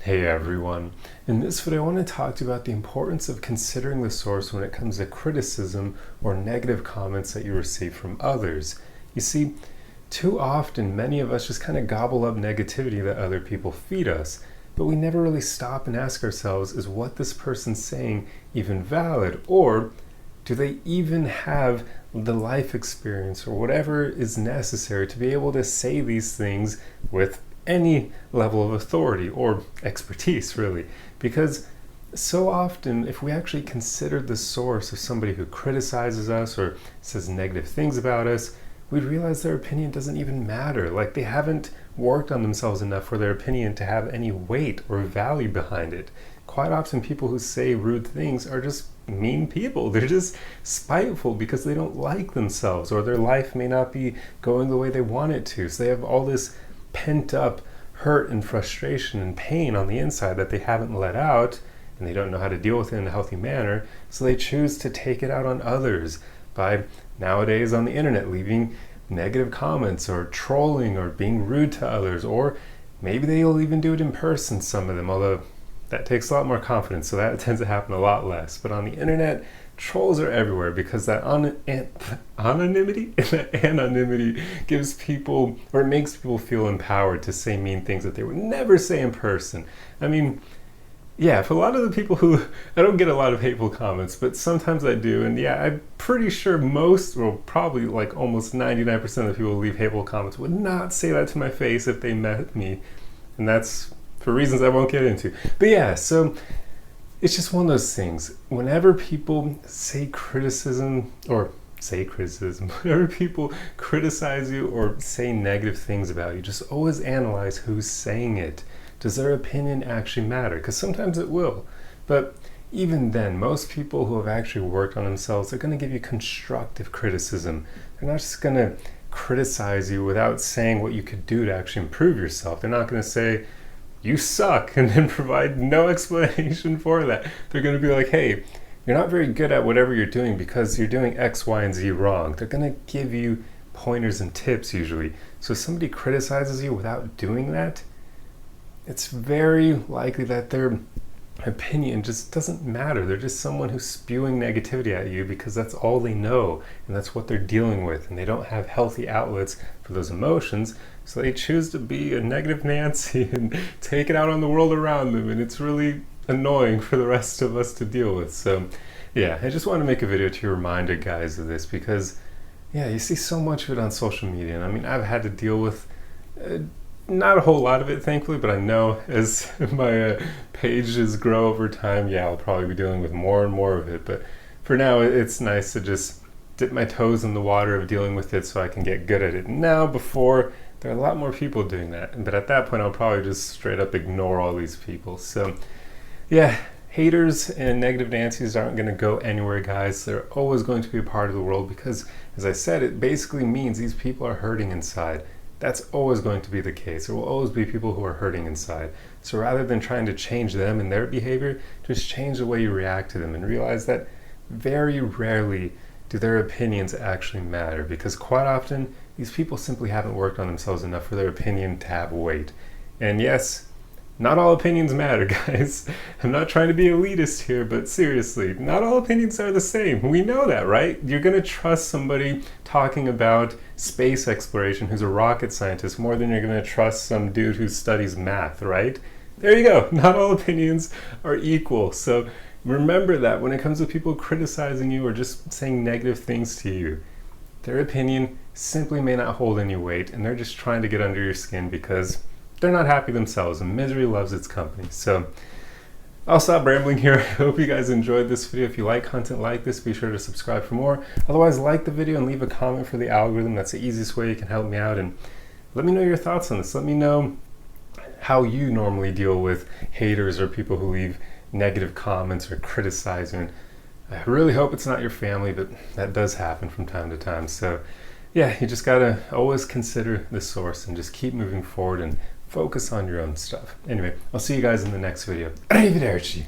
Hey everyone. In this video, I want to talk to you about the importance of considering the source when it comes to criticism or negative comments that you receive from others. You see, too often, many of us just kind of gobble up negativity that other people feed us, but we never really stop and ask ourselves, is what this person's saying even valid? Or do they even have the life experience or whatever is necessary to be able to say these things with any level of authority or expertise, really? Because so often, if we actually consider the source of somebody who criticizes us or says negative things about us, we'd realize their opinion doesn't even matter. Like, they haven't worked on themselves enough for their opinion to have any weight or value behind it. Quite often, people who say rude things are just mean people. They're just spiteful because they don't like themselves, or their life may not be going the way they want it to. So they have all this pent up hurt and frustration and pain on the inside that they haven't let out, and they don't know how to deal with it in a healthy manner, so they choose to take it out on others by, nowadays on the internet, leaving negative comments or trolling or being rude to others, or maybe they'll even do it in person, some of them, although that takes a lot more confidence, so that tends to happen a lot less. But on the internet, trolls are everywhere because that anonymity gives people, or it makes people feel empowered to say mean things that they would never say in person. I mean, yeah, for a lot of the people who, I don't get a lot of hateful comments, but sometimes I do, and yeah, I'm pretty sure most, well, probably like almost 99% of the people who leave hateful comments would not say that to my face if they met me, and that's for reasons I won't get into. But yeah, so it's just one of those things. Whenever people whenever people criticize you or say negative things about you, just always analyze who's saying it. Does their opinion actually matter? Because sometimes it will. But even then, most people who have actually worked on themselves, they're going to give you constructive criticism. They're not just going to criticize you without saying what you could do to actually improve yourself. They're not going to say, you suck, and then provide no explanation for that. They're going to be like, hey, you're not very good at whatever you're doing because you're doing X, Y, and Z wrong. They're going to give you pointers and tips usually. So if somebody criticizes you without doing that, it's very likely that their opinion just doesn't matter. They're just someone who's spewing negativity at you because that's all they know and that's what they're dealing with, and they don't have healthy outlets for those emotions, so they choose to be a negative Nancy and take it out on the world around them, and it's really annoying for the rest of us to deal with. So yeah, I just want to make a video to remind you guys of this because yeah, you see so much of it on social media, and I mean, I've had to deal with not a whole lot of it, thankfully, but I know as my pages grow over time, yeah, I'll probably be dealing with more and more of it. But for now, it's nice to just dip my toes in the water of dealing with it so I can get good at it. Now, before, there are a lot more people doing that. But at that point, I'll probably just straight up ignore all these people. So yeah, haters and negative Nancy's aren't going to go anywhere, guys. They're always going to be a part of the world because, as I said, it basically means these people are hurting inside. That's always going to be the case. There will always be people who are hurting inside. So rather than trying to change them and their behavior, just change the way you react to them and realize that very rarely do their opinions actually matter, because quite often these people simply haven't worked on themselves enough for their opinion to have weight. And yes, not all opinions matter, guys. I'm not trying to be elitist here, but seriously, not all opinions are the same. We know that, right? You're going to trust somebody talking about space exploration who's a rocket scientist more than you're going to trust some dude who studies math, right? There you go. Not all opinions are equal. So remember that when it comes to people criticizing you or just saying negative things to you, their opinion simply may not hold any weight, and they're just trying to get under your skin because they're not happy themselves, and misery loves its company. So I'll stop rambling here. I hope you guys enjoyed this video. If you like content like this, be sure to subscribe for more. Otherwise, like the video and leave a comment for the algorithm. That's the easiest way you can help me out. And let me know your thoughts on this. Let me know how you normally deal with haters or people who leave negative comments or criticizing. I really hope it's not your family, but that does happen from time to time. So yeah, you just gotta always consider the source and just keep moving forward and focus on your own stuff. Anyway, I'll see you guys in the next video. Arrivederci.